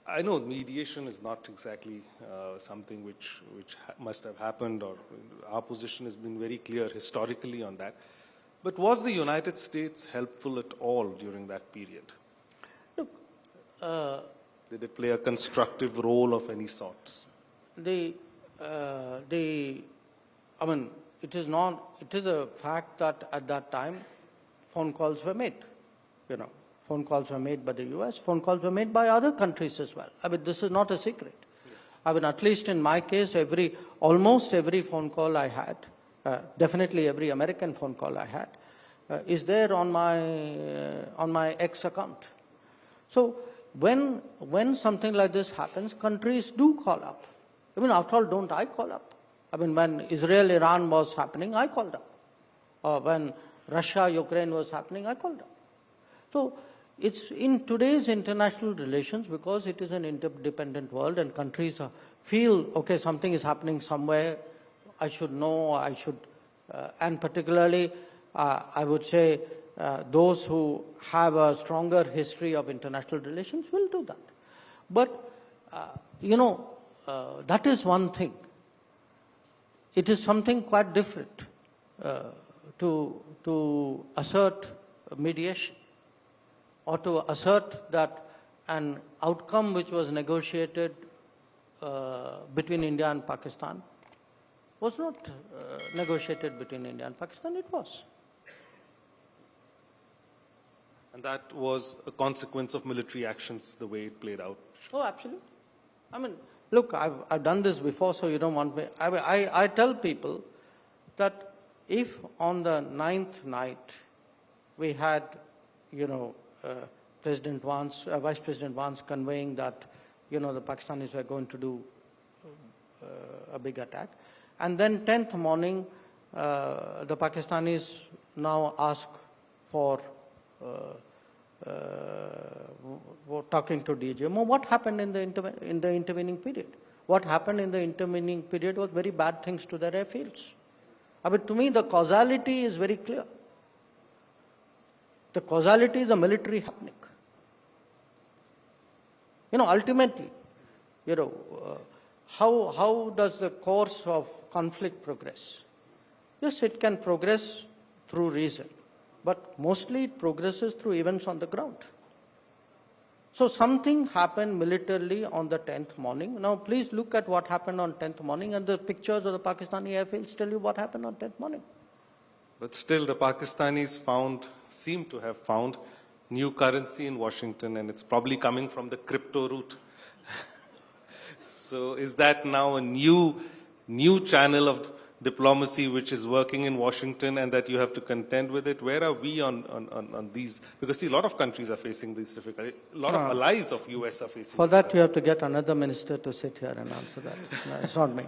I know mediation is not exactly something which must have happened, or our position has been very clear historically on that. But was the United States helpful at all during that period? Look, did it play a constructive role of any sorts? I mean, it is a fact that at that time phone calls were made, Phone calls were made by the US, phone calls were made by other countries as well. I mean, this is not a secret. I mean, at least in my case, almost every phone call I had, definitely every American phone call I had, is there on my X account. So when something like this happens, countries do call up. I mean, after all, don't I call up? I mean, when Israel-Iran was happening, I called up. Or when Russia-Ukraine was happening, I called up. So it's in today's international relations, because it is an interdependent world and countries feel, okay, something is happening somewhere, I should know, and particularly, I would say, those who have a stronger history of international relations will do that. But, that is one thing. It is something quite different to assert mediation, or to assert that an outcome which was negotiated between India and Pakistan was not negotiated between India and Pakistan, it was. And that was a consequence of military actions, the way it played out? Oh, absolutely. I mean, look, I've done this before, so you don't want me. I tell people that if on the 9th night we had, President Vance, Vice President Vance conveying that, the Pakistanis were going to do a big attack, and then 10th morning, the Pakistanis now ask for talking to DGMO. What happened in the intervening period? What happened in the intervening period was very bad things to their airfields. I mean, to me, the causality is very clear. The causality is a military happening. Ultimately, how does the course of conflict progress? Yes, it can progress through reason, but mostly it progresses through events on the ground. So something happened militarily on the 10th morning. Now, please look at what happened on 10th morning, and the pictures of the Pakistani airfields tell you what happened on 10th morning. But still, the Pakistanis seem to have found new currency in Washington, and it's probably coming from the crypto route. So is that now a new channel of diplomacy which is working in Washington, and that you have to contend with it? Where are we on these? Because see, a lot of countries are facing these difficulties. A lot of allies of US are facing. For that, you have to get another minister to sit here and answer that. No, it's not me.